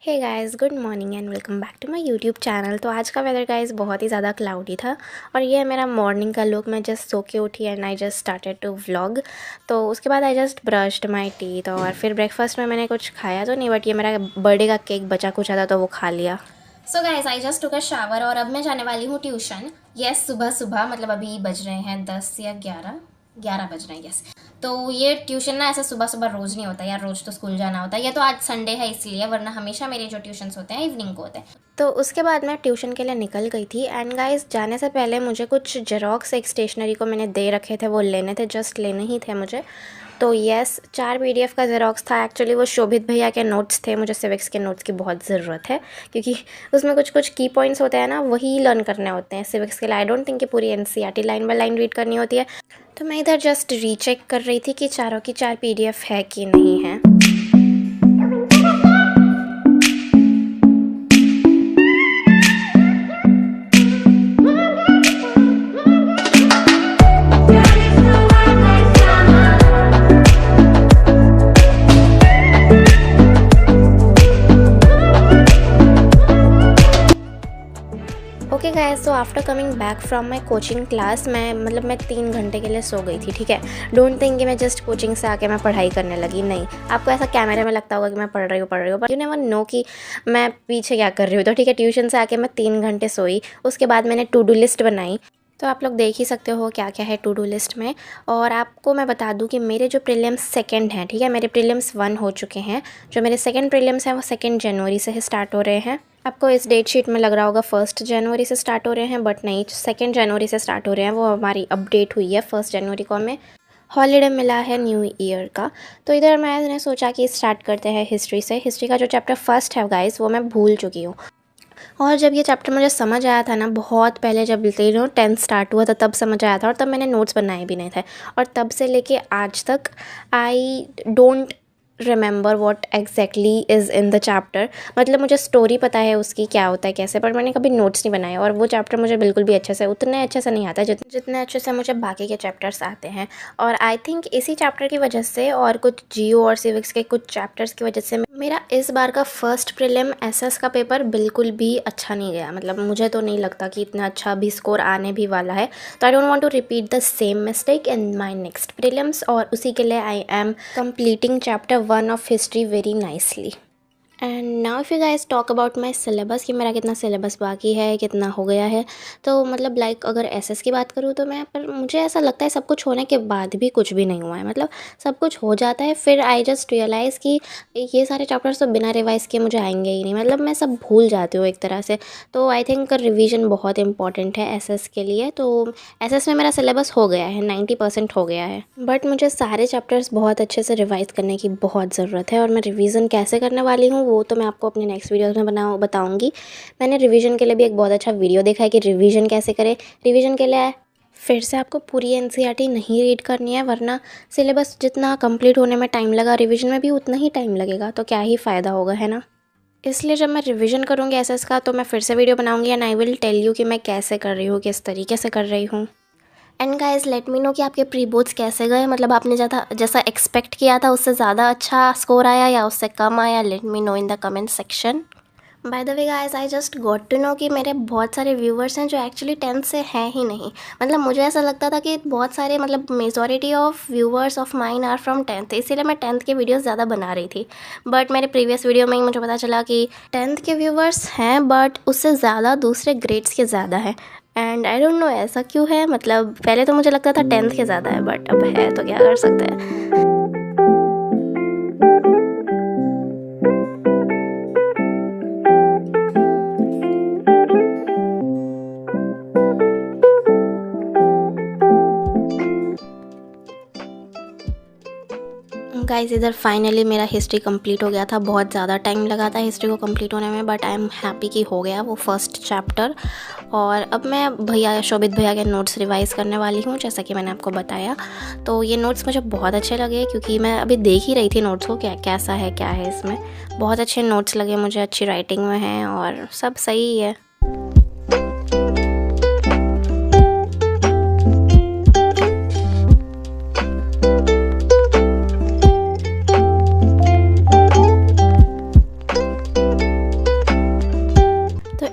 Hey guys, good morning and welcome back to my YouTube channel. तो आज का weather guys बहुत ही ज़्यादा क्लाउडी था और ये है मेरा मॉर्निंग का लुक। मैं जस्ट सो के उठी and I just started to vlog. तो उसके बाद I just brushed my teeth और फिर ब्रेकफास्ट में मैंने कुछ खाया तो नहीं, बट ये मेरा बर्थडे का केक बचा कुछ था तो वो खा लिया। So guys I just took a shower और अब मैं जाने वाली हूँ ट्यूशन। यस, सुबह सुबह मतलब अभी बज रहे हैं 10 या 11 बज रहे हैं। यस, तो ये ट्यूशन ना ऐसा सुबह सुबह रोज नहीं होता यार, रोज तो स्कूल जाना होता है। ये तो आज संडे है इसलिए, वरना हमेशा मेरे जो ट्यूशन्स होते हैं इवनिंग को होते हैं। तो उसके बाद मैं ट्यूशन के लिए निकल गई थी एंड गाइस जाने से पहले मुझे कुछ जेरोक्स एक स्टेशनरी को मैंने दे रखे थे, वो लेने थे, जस्ट लेने ही थे मुझे। तो यस, 4 PDF का जेरोक्स था। एक्चुअली वो शोभित भैया के नोट्स थे, मुझे सिविक्स के नोट्स की बहुत ज़रूरत है क्योंकि उसमें कुछ कुछ की पॉइंट्स होते हैं ना, वही लर्न करने होते हैं सिविक्स के लिए। आई डोंट थिंक कि पूरी NCERT line by line read करनी होती है। तो मैं इधर जस्ट रीचेक कर रही थी कि चारों की 4 PDF है कि नहीं है। ओके गाइस, तो after coming back from my coaching class मैं 3 घंटे के लिए सो गई थी। ठीक है, डोंट थिंक कि मैं जस्ट कोचिंग से आके मैं पढ़ाई करने लगी। नहीं, आपको ऐसा कैमरे में लगता होगा कि मैं पढ़ रही हूँ, बट यू नेवर नो कि मैं पीछे क्या कर रही हूँ। तो ठीक है, ट्यूशन से आके मैं 3 घंटे सोई। उसके बाद मैंने टू डू लिस्ट बनाई। तो आप लोग देख ही सकते हो क्या क्या है टू डू लिस्ट में। और आपको मैं बता दूं कि मेरे जो प्रीलिम्स सेकंड हैं, ठीक है, मेरे प्रीलिम्स 1 हो चुके हैं। जो मेरे सेकंड प्रीलिम्स हैं वो 2 जनवरी से स्टार्ट हो रहे हैं। आपको इस डेट शीट में लग रहा होगा 1 जनवरी से स्टार्ट हो रहे हैं, बट नहीं, 2 जनवरी से स्टार्ट हो रहे हैं। वो हमारी अपडेट हुई है। 1 जनवरी को हमें हॉलीडे मिला है न्यू ईयर का। तो इधर मैंने सोचा कि स्टार्ट करते हैं हिस्ट्री से। हिस्ट्री का जो चैप्टर फर्स्ट है गाइस, वो मैं भूल चुकी हूँ। और जब ये चैप्टर मुझे समझ आया था ना, बहुत पहले जब 10th स्टार्ट हुआ था तब समझ आया था, और तब मैंने नोट्स बनाए भी नहीं थे। और तब से लेके आज तक I don't remember what exactly is in the chapter. मतलब मुझे स्टोरी पता है उसकी क्या होता है कैसे, पर मैंने कभी नोट्स नहीं बनाए। और वो चैप्टर मुझे बिल्कुल भी उतने अच्छे से नहीं आता जितने अच्छे से मुझे बाकी के चैप्टर्स आते हैं। और आई थिंक इसी चैप्टर की वजह से और कुछ जियो और सिविक्स के कुछ चैप्टर्स की वजह से मेरा इस बार का फर्स्ट प्रीलिम SS का पेपर बिल्कुल भी अच्छा नहीं गया। मतलब मुझे तो नहीं लगता कि इतना अच्छा भी स्कोर आने भी वाला है। तो I don't want to repeat the same mistake in my next prelims, और उसी के लिए I am completing chapter 1 of history very nicely. And now if you guys talk about my syllabus कि मेरा कितना सिलेबस बाकी है, कितना हो गया है। तो मतलब अगर SS की बात करूँ तो मुझे ऐसा लगता है सब कुछ होने के बाद भी कुछ भी नहीं हुआ है। मतलब सब कुछ हो जाता है, फिर आई जस्ट रियलाइज़ कि ये सारे चैप्टर्स तो बिना रिवाइज़ किए मुझे आएंगे ही नहीं। मतलब मैं सब भूल जाती हूँ एक तरह से। तो आई थिंक रिविज़न बहुत इंपॉर्टेंट है SS के लिए। तो SS में मेरा सिलेबस हो गया है, 90% हो गया है, बट मुझे सारे चैप्टर्स बहुत अच्छे से रिवाइज़ करने की बहुत ज़रूरत है। और मैं रिवीजन कैसे करने वाली हूँ वो तो मैं आपको अपने नेक्स्ट वीडियोस में बताऊँगी। मैंने रिवीजन के लिए भी एक बहुत अच्छा वीडियो देखा है कि रिवीजन कैसे करें। रिवीजन के लिए फिर से आपको पूरी NCERT नहीं रीड करनी है, वरना सिलेबस जितना कंप्लीट होने में टाइम लगा, रिवीजन में भी उतना ही टाइम लगेगा। तो क्या ही फ़ायदा होगा, है ना। इसलिए जब मैं रिवीजन करूँगी SS का तो मैं फिर से वीडियो बनाऊँगी and I will tell you कि मैं कैसे कर रही हूँ, किस तरीके से कर रही हूँ। And guys let me no कि आपके प्री बोर्ड्स कैसे गए। मतलब आपने जैसा एक्सपेक्ट किया था उससे ज़्यादा अच्छा स्कोर आया या उससे कम आया। Let me know in the comment section. By the way guys, I just got to know कि मेरे बहुत सारे व्यूवर्स हैं जो एक्चुअली 10th से हैं ही नहीं। मतलब मुझे ऐसा लगता था कि बहुत सारे majority of viewers of mine are from 10th, इसीलिए मैं 10th के वीडियोस ज़्यादा बना रही थी। बट मेरे प्रीवियस वीडियो में ही मुझे पता चला कि 10th के व्यूवर्स हैं, बट उससे ज़्यादा दूसरे ग्रेड्स के ज़्यादा हैं। एंड आई डोंट नो ऐसा क्यों है। मतलब पहले तो मुझे लगता था 10th के ज़्यादा है, बट अब है तो क्या कर सकते हैं। गाइस इधर फाइनली मेरा हिस्ट्री कंप्लीट हो गया था। बहुत ज़्यादा टाइम लगा था हिस्ट्री को कंप्लीट होने में, बट आई एम हैप्पी कि हो गया वो फर्स्ट चैप्टर। और अब मैं शोभित भैया के नोट्स रिवाइज़ करने वाली हूँ, जैसा कि मैंने आपको बताया। तो ये नोट्स मुझे बहुत अच्छे लगे क्योंकि मैं अभी देख ही रही थी नोट्स को कैसा है क्या है इसमें। बहुत अच्छे नोट्स लगे मुझे, अच्छी राइटिंग में है और सब सही है।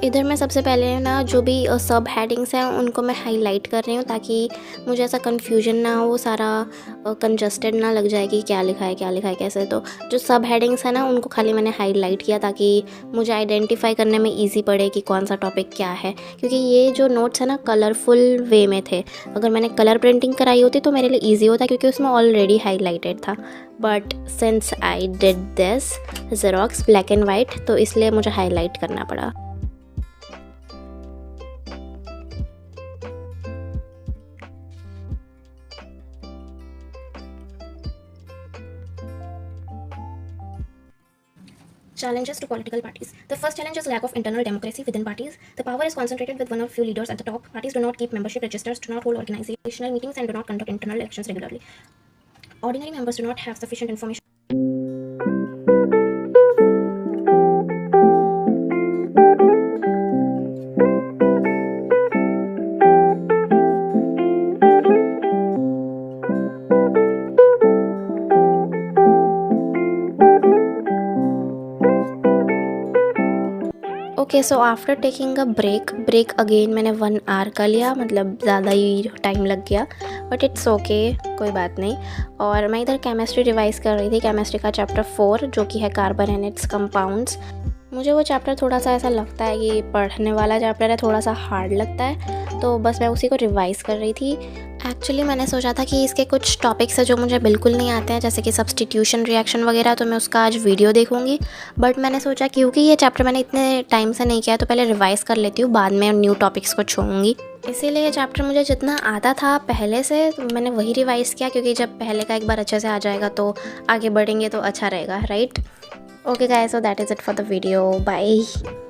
इधर मैं सबसे पहले ना जो भी सब हेडिंग्स हैं उनको मैं हाईलाइट कर रही हूँ, ताकि मुझे ऐसा कन्फ्यूजन ना हो, सारा कंजस्टेड ना लग जाए कि क्या लिखा है कैसे। तो जो सब हेडिंग्स हैं ना उनको खाली मैंने हाईलाइट किया, ताकि मुझे आइडेंटिफाई करने में ईजी पड़े कि कौन सा टॉपिक क्या है। क्योंकि ये जो नोट्स है ना कलरफुल वे में थे, अगर मैंने कलर प्रिंटिंग कराई होती तो मेरे लिए ईजी होता, क्योंकि उसमें ऑलरेडी हाईलाइटेड था। But since I did this xerox black and white, तो इसलिए मुझे हाईलाइट करना पड़ा। Challenges to political parties. The first challenge is lack of internal democracy within parties. The power is concentrated with one or few leaders at the top. Parties do not keep membership registers, do not hold organizational meetings, and do not conduct internal elections regularly. Ordinary members do not have sufficient information. Okay, so after taking a break again मैंने 1 our का लिया, मतलब ज़्यादा ही time लग गया, but it's okay, कोई बात नहीं। और मैं इधर केमिस्ट्री रिवाइज़ कर रही थी, केमिस्ट्री का चैप्टर 4 जो कि है कार्बन एंड इट्स कंपाउंड्स। मुझे वो चैप्टर थोड़ा सा ऐसा लगता है कि पढ़ने वाला चैप्टर है, थोड़ा सा हार्ड लगता है, तो बस मैं उसी को रिवाइज़ कर रही थी। एक्चुअली मैंने सोचा था कि इसके कुछ टॉपिक्स हैं जो मुझे बिल्कुल नहीं आते हैं, जैसे कि सब्स्टिट्यूशन रिएक्शन वगैरह, तो मैं उसका आज वीडियो देखूंगी। बट मैंने सोचा क्योंकि ये चैप्टर मैंने इतने टाइम से नहीं किया, तो पहले रिवाइज़ कर लेती हूँ, बाद में न्यू टॉपिक्स को छूँगी। इसीलिए ये चैप्टर मुझे जितना आता था पहले से, तो मैंने वही रिवाइज़ किया, क्योंकि जब पहले का एक बार अच्छे से आ जाएगा तो आगे बढ़ेंगे तो अच्छा रहेगा, right? Okay guys, so that is it for the video. Bye.